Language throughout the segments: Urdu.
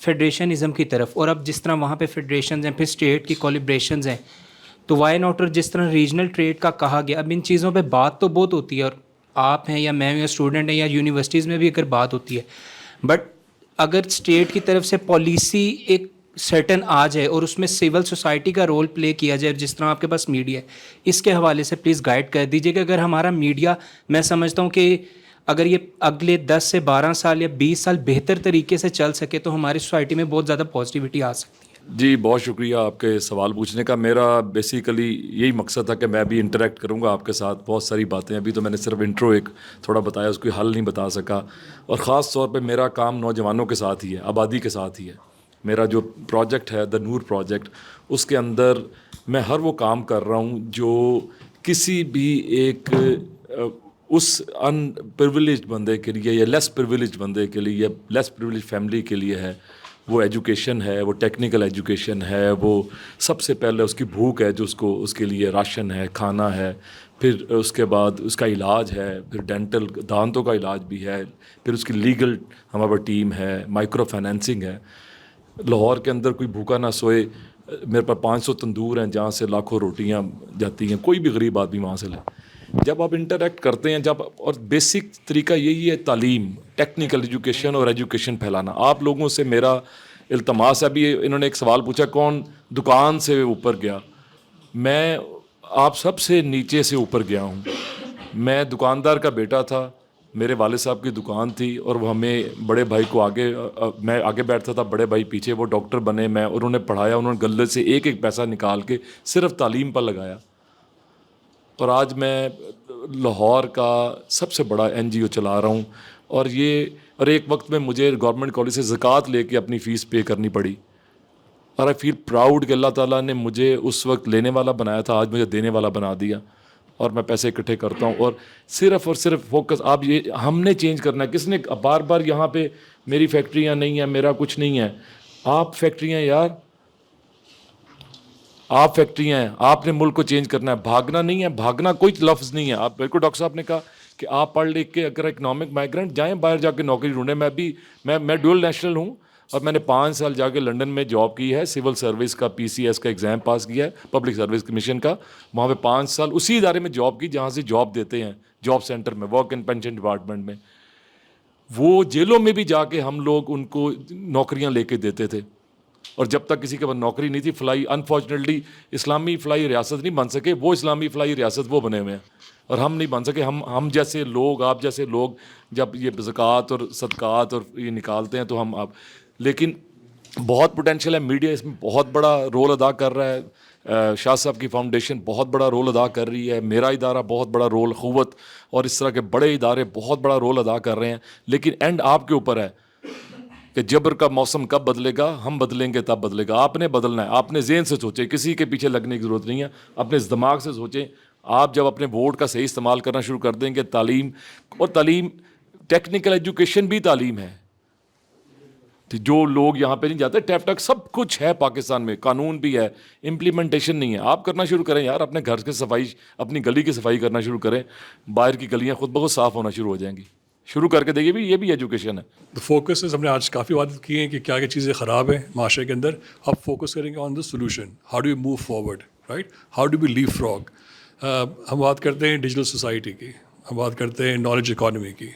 فیڈریشنزم کی طرف. اور اب جس طرح وہاں پہ فیڈریشنز ہیں, پھر اسٹیٹ کی کولیبریشنز ہیں, تو وائی ناٹ, اور جس طرح ریجنل ٹریڈ کا کہا گیا, اب ان چیزوں پہ بات تو بہت ہوتی ہے, اور آپ ہیں یا میں ہوں یا اسٹوڈنٹ ہیں یا یونیورسٹیز میں بھی اگر بات ہوتی ہے, بٹ اگر اسٹیٹ کی طرف سے پالیسی ایک سرٹن آ جائے اور اس میں سول سوسائٹی کا رول پلے کیا جائے, جس طرح آپ کے پاس میڈیا ہے, اس کے حوالے سے پلیز گائیڈ کر دیجیے کہ اگر ہمارا میڈیا, میں سمجھتا ہوں کہ اگر یہ اگلے 10 سے 12 سال یا 20 سال بہتر طریقے سے چل سکے تو ہماری سوسائٹی میں بہت زیادہ پازیٹیوٹی آ سکتی ہے. جی بہت شکریہ آپ کے سوال پوچھنے کا. میرا بیسیکلی یہی مقصد تھا کہ میں بھی انٹریکٹ کروں گا آپ کے ساتھ. بہت ساری باتیں ابھی تو میں نے صرف انٹرو ایک تھوڑا بتایا, اس کو حل نہیں بتا سکا, اور خاص طور پہ میرا کام نوجوانوں کے ساتھ ہی ہے, آبادی کے ساتھ ہی ہے. میرا جو پروجیکٹ ہے دا نور پروجیکٹ, اس کے اندر میں ہر وہ کام کر رہا ہوں جو کسی بھی ایک اس ان پریویلیجڈ بندے کے لیے یا لیس پریویلیجڈ بندے کے لیے یا لیس پریویلیجڈ فیملی کے لیے ہے. وہ ایجوکیشن ہے, وہ ٹیکنیکل ایجوکیشن ہے, وہ سب سے پہلے اس کی بھوک ہے جو اس کے لیے راشن ہے, کھانا ہے, پھر اس کے بعد اس کا علاج ہے, پھر ڈینٹل دانتوں کا علاج بھی ہے, پھر اس کی لیگل ہمارا ٹیم ہے, مائکرو فائنینسنگ ہے. لاہور کے اندر کوئی بھوکا نہ سوئے. میرے پاس 500 تندور ہیں جہاں سے لاکھوں روٹیاں جاتی ہیں, کوئی بھی غریب آدمی وہاں سے لے. جب آپ انٹریکٹ کرتے ہیں, اور بیسک طریقہ یہی ہے تعلیم, ٹیکنیکل ایجوکیشن اور ایجوکیشن پھیلانا. آپ لوگوں سے میرا التماس ہے, ابھی انہوں نے ایک سوال پوچھا کون دکان سے اوپر گیا. میں آپ سب سے نیچے سے اوپر گیا ہوں. میں دکاندار کا بیٹا تھا, میرے والد صاحب کی دکان تھی, اور وہ ہمیں بڑے بھائی کو میں آگے بیٹھتا تھا, بڑے بھائی پیچھے. وہ ڈاکٹر بنے, انہوں نے پڑھایا, انہوں نے غلے سے ایک ایک پیسہ نکال کے صرف تعلیم پر لگایا. اور آج میں لاہور کا سب سے بڑا NGO چلا رہا ہوں. اور ایک وقت میں مجھے گورنمنٹ کالج سے زکوٰۃ لے کے اپنی فیس پے کرنی پڑی. اور آئی فیل پراؤڈ کہ اللہ تعالیٰ نے مجھے اس وقت لینے والا بنایا تھا, آج مجھے دینے والا بنا دیا. اور میں پیسے اکٹھے کرتا ہوں, اور صرف فوکس آپ یہ ہم نے چینج کرنا ہے. کس نے بار بار یہاں پہ میری فیکٹریاں نہیں ہیں, میرا کچھ نہیں ہے. آپ فیکٹریاں یار, آپ فیکٹریاں ہیں, آپ نے ملک کو چینج کرنا ہے. بھاگنا نہیں ہے, بھاگنا کوئی لفظ نہیں ہے. آپ بالکل ڈاکٹر صاحب نے کہا کہ آپ پڑھ لکھ کے اگر اکنامک مائیگرینٹ جائیں باہر جا کے نوکری ڈھونڈیں. میں ڈوئل نیشنل ہوں, اور میں نے 5 سال جا کے لنڈن میں جاب کی ہے, سول سروس کا PCS کا ایگزام پاس کیا ہے, پبلک سروس کمیشن کا. وہاں پہ 5 سال اسی ادارے میں جاب کی جہاں سے جاب دیتے ہیں, جاب سینٹر میں, ورک اینڈ پینشن ڈپارٹمنٹ میں. وہ جیلوں میں بھی جا کے ہم لوگ ان کو نوکریاں لے کے دیتے تھے. اور جب تک کسی کے پاس نوکری نہیں تھی, فلائی انفارچونیٹلی اسلامی فلائی ریاست نہیں بن سکے. وہ اسلامی فلائی ریاست وہ بنے ہوئے ہیں, اور ہم نہیں بن سکے. ہم جیسے لوگ, آپ جیسے لوگ جب یہ زکوٰۃ اور صدقات اور یہ نکالتے ہیں تو آپ, لیکن بہت پوٹینشیل ہے. میڈیا اس میں بہت بڑا رول ادا کر رہا ہے. شاہ صاحب کی فاؤنڈیشن بہت بڑا رول ادا کر رہی ہے, میرا ادارہ بہت بڑا رول, قوت اور اس طرح کے بڑے ادارے بہت بڑا رول ادا کر رہے ہیں. لیکن اینڈ آپ کے اوپر ہے کہ جبر کا موسم کب بدلے گا. ہم بدلیں گے تب بدلے گا. آپ نے بدلنا ہے, آپ نے ذہن سے سوچیں, کسی کے پیچھے لگنے کی ضرورت نہیں ہے. اپنے دماغ سے سوچیں. آپ جب اپنے ووٹ کا صحیح استعمال کرنا شروع کر دیں گے, تعلیم ٹیکنیکل ایجوکیشن بھی تعلیم ہے. جو لوگ یہاں پہ نہیں جاتے, ٹیپ ٹیک سب کچھ ہے پاکستان میں, قانون بھی ہے, امپلیمنٹیشن نہیں ہے. آپ کرنا شروع کریں یار, اپنے گھر کی صفائی, اپنی گلی کی صفائی کرنا شروع کریں, باہر کی گلیاں خود بخود صاف ہونا شروع ہو جائیں گی. شروع کر کے دیکھیے بھی, یہ بھی ایجوکیشن ہے. تو فوکس ہم نے آج کافی بات کی ہیں کہ کیا کیا چیزیں خراب ہیں معاشرے کے اندر. اب فوکس کریں گے on the solution, how do you move forward, right, how do we leapfrog. ہم بات کرتے ہیں ڈیجیٹل سوسائٹی کی, ہم بات کرتے ہیں نالج اکانومی کی,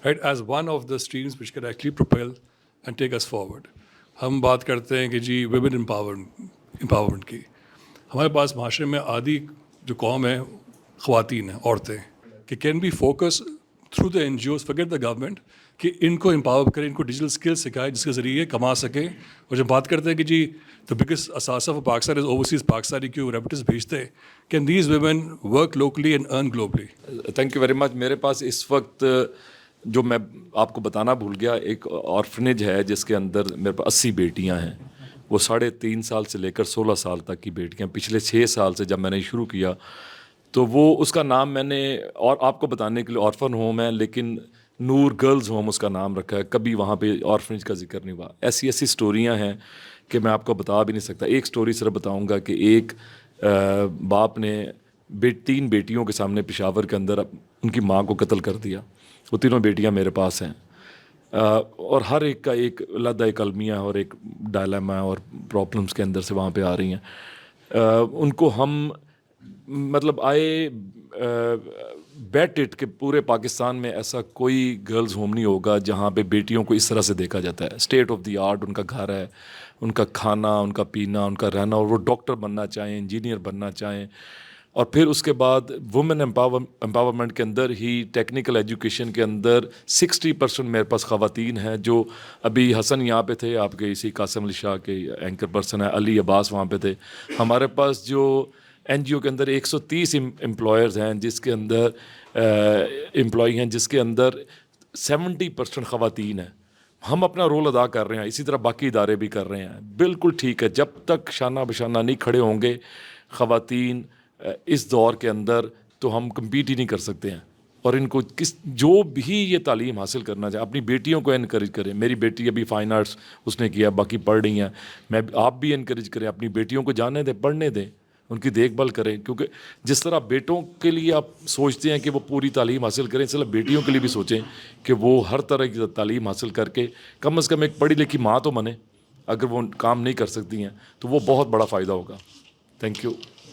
right, as one of the streams which can actually propel and take us forward. ہم بات کرتے ہیں کہ جی ویمن امپاورمنٹ کی. ہمارے پاس معاشرے میں آدھی جو قوم ہے خواتین ہیں, عورتیں, کہ can be focus through the NGOs, forget the government, کہ ان کو امپاور کریں, ان کو ڈیجیٹل اسکل سکھائیں جس کے ذریعے کما سکیں. اور جب بات کرتے ہیں کہ جی دا بگیسٹ اثاثہ of Pakistan is overseas Pakistani کیوں ریمیٹنس بھیجتے ہیں, can these women work locally and earn globally. Thank you very much. میرے پاس اس وقت جو میں آپ کو بتانا بھول گیا, ایک آرفنیج ہے جس کے اندر میرے پاس 80 بیٹیاں ہیں. وہ 3.5 سال سے لے کر 16 سال تک کی بیٹیاں. پچھلے 6 سال سے جب میں نے شروع کیا تو وہ اس کا نام میں نے, اور آپ کو بتانے کے لیے, آرفن ہوم ہے لیکن نور گرلز ہوم اس کا نام رکھا ہے. کبھی وہاں پہ آرفنیج کا ذکر نہیں ہوا. ایسی سٹوریاں ہیں کہ میں آپ کو بتا بھی نہیں سکتا. ایک سٹوری صرف بتاؤں گا کہ ایک باپ نے 3 بیٹیوں کے سامنے پشاور کے اندر ان کی ماں کو قتل کر دیا. وہ تینوں بیٹیاں میرے پاس ہیں. اور ہر ایک کا ایک علیحدہ ایک المیہ اور ایک ڈائلیما اور پرابلمس کے اندر سے وہاں پہ آ رہی ہیں. ان کو ہم مطلب بیٹ اٹ کہ پورے پاکستان میں ایسا کوئی گرلز ہوم نہیں ہوگا جہاں پہ بیٹیوں کو اس طرح سے دیکھا جاتا ہے. اسٹیٹ آف دی آرٹ ان کا گھر ہے, ان کا کھانا, ان کا پینا, ان کا رہنا, اور وہ ڈاکٹر بننا چاہیں, انجینئر بننا چاہیں. اور پھر اس کے بعد وومن امپاورمنٹ کے اندر ہی ٹیکنیکل ایجوکیشن کے اندر 60% میرے پاس خواتین ہیں. جو ابھی حسن یہاں پہ تھے, آپ کے اسی قاسم علی شاہ کے اینکر پرسن ہیں, علی عباس وہاں پہ تھے. ہمارے پاس جو این جی او کے اندر 130 امپلائرز ہیں جس کے اندر امپلائی ہیں جس کے اندر 70% خواتین ہیں. ہم اپنا رول ادا کر رہے ہیں, اسی طرح باقی ادارے بھی کر رہے ہیں. بالکل ٹھیک ہے, جب تک شانہ بشانہ نہیں کھڑے ہوں گے خواتین اس دور کے اندر تو ہم کمپیٹ ہی نہیں کر سکتے ہیں. اور ان کو جو بھی یہ تعلیم حاصل کرنا چاہے اپنی بیٹیوں کو انکریج کریں. میری بیٹی ابھی فائن آرٹس اس نے کیا, باقی پڑھ رہی ہیں. آپ بھی انکریج کریں, اپنی بیٹیوں کو جانے دیں, پڑھنے دیں, ان کی دیکھ بھال کریں. کیونکہ جس طرح بیٹوں کے لیے آپ سوچتے ہیں کہ وہ پوری تعلیم حاصل کریں, اس طرح بیٹیوں کے لیے بھی سوچیں کہ وہ ہر طرح کی تعلیم حاصل کر کے کم از کم ایک پڑھی لکھی ماں تو بنے. اگر وہ کام نہیں کر سکتی ہیں تو وہ بہت بڑا فائدہ ہوگا. Thank you.